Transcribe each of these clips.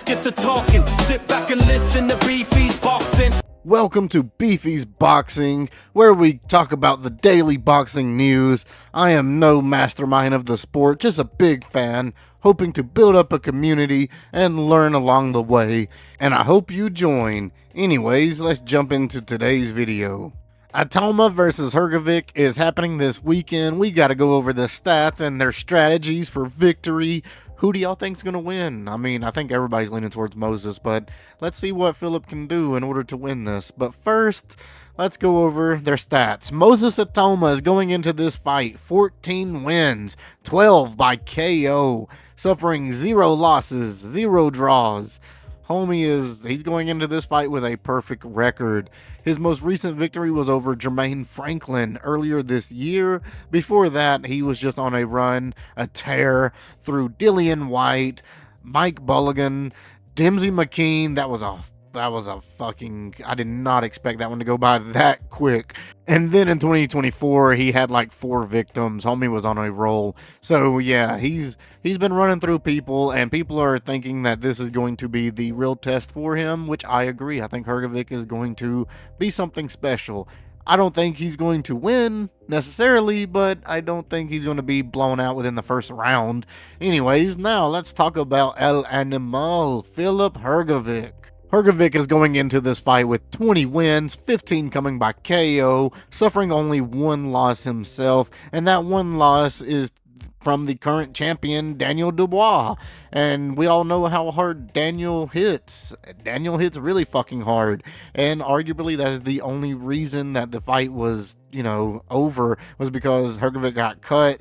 let's get to talking. Sit back and listen to BeefysBoxing. Welcome to BeefysBoxing, where we talk about the daily boxing news. I am no mastermind of the sport, just a big fan, hoping to build up a community and learn along the way, and I hope you join. Anyways, let's jump into today's video. Itauma versus Hrgovic is happening this weekend. We gotta go over the stats and their strategies for victory. Who do y'all think's gonna win? I mean, I think everybody's leaning towards Moses, but let's see what Philip can do in order to win this. But first, let's go over their stats. Moses Itauma is going into this fight 14 wins, 12 by KO, suffering 0 losses, 0 draws. He's going into this fight with a perfect record. His most recent victory was over Jermaine Franklin earlier this year. Before that, he was just on a run, a tear through Dillian White, Mike Bulligan, Dempsey McKean. That was a fucking, I did not expect that one to go by that quick. And then in 2024, he had like 4 victims. Homie was on a roll. So yeah, he's been running through people, and people are thinking that this is going to be the real test for him, which I agree. I think Hrgovic is going to be something special. I don't think he's going to win necessarily, but I don't think he's going to be blown out within the first round. Anyways, now let's talk about El Animal, Filip Hrgovic. Hrgovic is going into this fight with 20 wins, 15 coming by KO, suffering only 1 loss himself, and that 1 loss is from the current champion, Daniel Dubois. And we all know how hard Daniel hits. Daniel hits really fucking hard, and arguably that's the only reason that the fight was, over, was because Hrgovic got cut.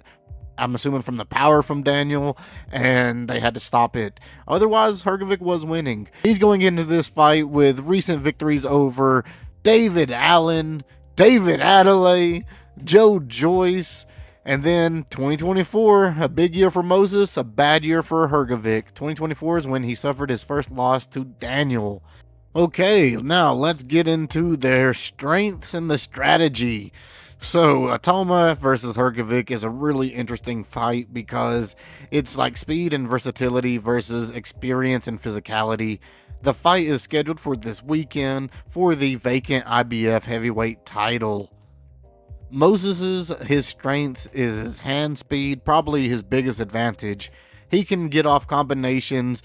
I'm assuming from the power from Daniel, and they had to stop it. Otherwise, Hrgovic was winning. He's going into this fight with recent victories over David Allen, David Adelaide, Joe Joyce, and then 2024, a big year for Moses, a bad year for Hrgovic. 2024 is when he suffered his first loss to Daniel. Okay, now let's get into their strengths and the strategy. So, Itauma versus Hrgovic is a really interesting fight because it's like speed and versatility versus experience and physicality. The fight is scheduled for this weekend for the vacant IBF heavyweight title. His strength is his hand speed, probably his biggest advantage. He can get off combinations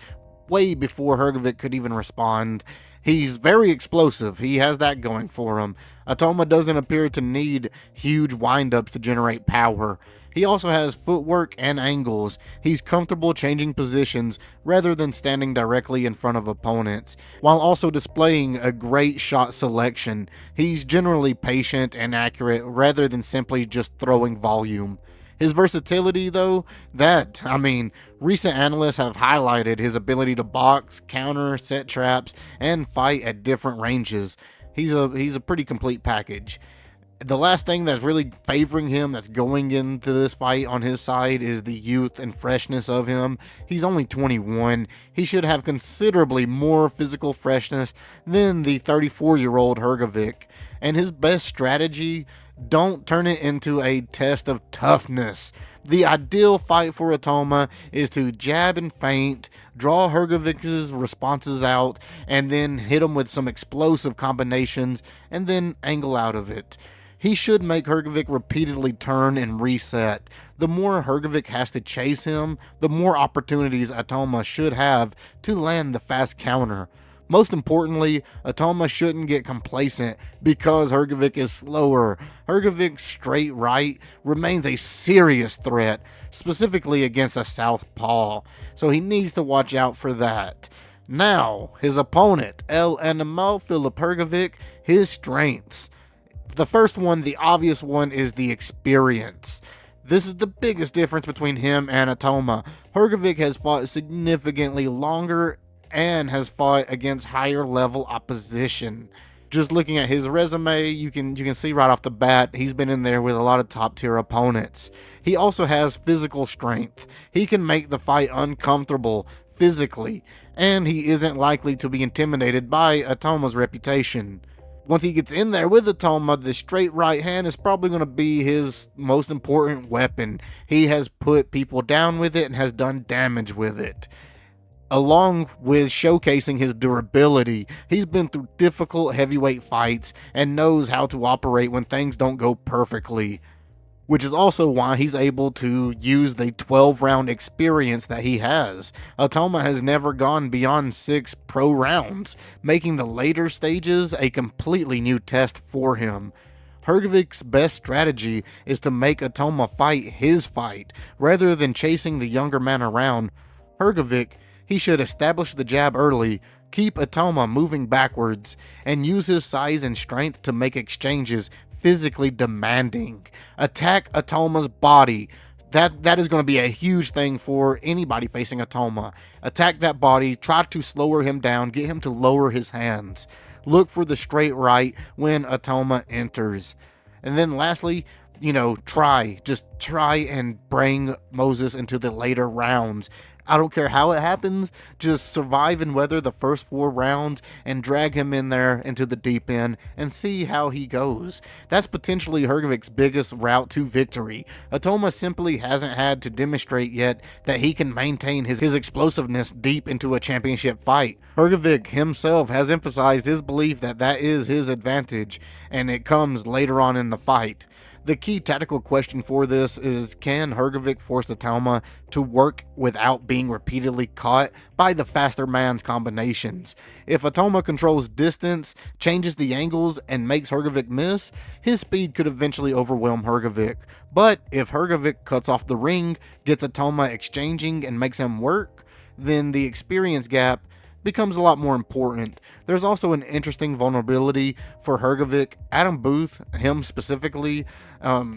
way before Hrgovic could even respond. He's very explosive. He has that going for him. Itauma doesn't appear to need huge windups to generate power. He also has footwork and angles. He's comfortable changing positions rather than standing directly in front of opponents, while also displaying a great shot selection. He's generally patient and accurate rather than simply just throwing volume. His versatility, though, recent analysts have highlighted his ability to box, counter, set traps, and fight at different ranges. He's a pretty complete package. The last thing that's really favoring him, that's going into this fight on his side, is the youth and freshness of him. He's only 21. He should have considerably more physical freshness than the 34-year-old Hrgovic. And his best strategy, don't turn it into a test of toughness. The ideal fight for Itauma is to jab and feint, draw Hrgovic's responses out, and then hit him with some explosive combinations, and then angle out of it. He should make Hrgovic repeatedly turn and reset. The more Hrgovic has to chase him, the more opportunities Itauma should have to land the fast counter. Most importantly, Itauma shouldn't get complacent because Hrgovic is slower. Hrgovic's straight right remains a serious threat, specifically against a southpaw, so he needs to watch out for that. Now, his opponent, El Animal, Filip Hrgovic, his strengths. The first one, the obvious one, is the experience. This is the biggest difference between him and Itauma. Hrgovic has fought significantly longer and has fought against higher level opposition. Just looking at his resume, you can see right off the bat, he's been in there with a lot of top tier opponents. He also has physical strength. He can make the fight uncomfortable physically, and he isn't likely to be intimidated by Itauma's reputation. Once he gets in there with Itauma, the straight right hand is probably going to be his most important weapon. He has put people down with it and has done damage with it. along with showcasing his durability. He's been through difficult heavyweight fights and knows how to operate when things don't go perfectly, which is also why he's able to use the 12-round experience that he has. Itauma has never gone beyond 6 pro rounds, making the later stages a completely new test for him. Hrgovic's best strategy is to make Itauma fight his fight, rather than chasing the younger man around. Hrgovic, he should establish the jab early, keep Itauma moving backwards, and use his size and strength to make exchanges physically demanding. Attack Itauma's body. That is going to be a huge thing for anybody facing Itauma. Attack that body, try to slow him down, get him to lower his hands. Look for the straight right when Itauma enters. And then lastly, just try and bring Moses into the later rounds. I don't care how it happens, just survive and weather the first 4 rounds and drag him in there into the deep end and see how he goes. That's potentially Hrgovic's biggest route to victory. Itauma simply hasn't had to demonstrate yet that he can maintain his explosiveness deep into a championship fight. Hrgovic himself has emphasized his belief that that is his advantage, and it comes later on in the fight. The key tactical question for this is, can Hrgovic force Itauma to work without being repeatedly caught by the faster man's combinations? If Itauma controls distance, changes the angles, and makes Hrgovic miss, his speed could eventually overwhelm Hrgovic. But if Hrgovic cuts off the ring, gets Itauma exchanging, and makes him work, then the experience gap becomes a lot more important. There's also an interesting vulnerability for Hrgovic. Adam Booth, him specifically,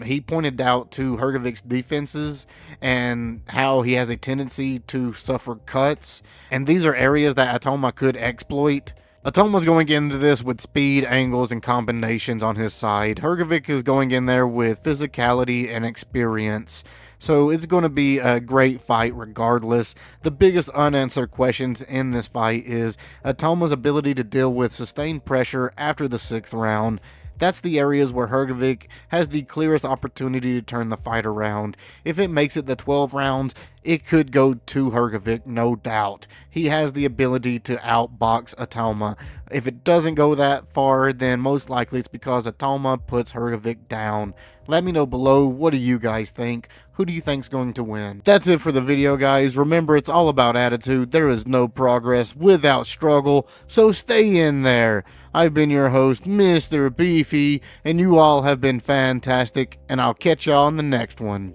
he pointed out to Hrgovic's defenses and how he has a tendency to suffer cuts, and these are areas that Itauma could exploit. Itauma's going into this with speed, angles, and combinations on his side. Hrgovic is going in there with physicality and experience. So it's going to be a great fight regardless. The biggest unanswered questions in this fight is Itauma's ability to deal with sustained pressure after the 6th round. That's the areas where Hrgovic has the clearest opportunity to turn the fight around. If it makes it the 12 rounds, it could go to Hrgovic, no doubt. He has the ability to outbox Itauma. If it doesn't go that far, then most likely it's because Itauma puts Hrgovic down. Let me know below, what do you guys think? Who do you think's going to win? That's it for the video, guys. Remember, it's all about attitude. There is no progress without struggle, so stay in there. I've been your host, Mr. Beefy, and you all have been fantastic, and I'll catch y'all on the next one.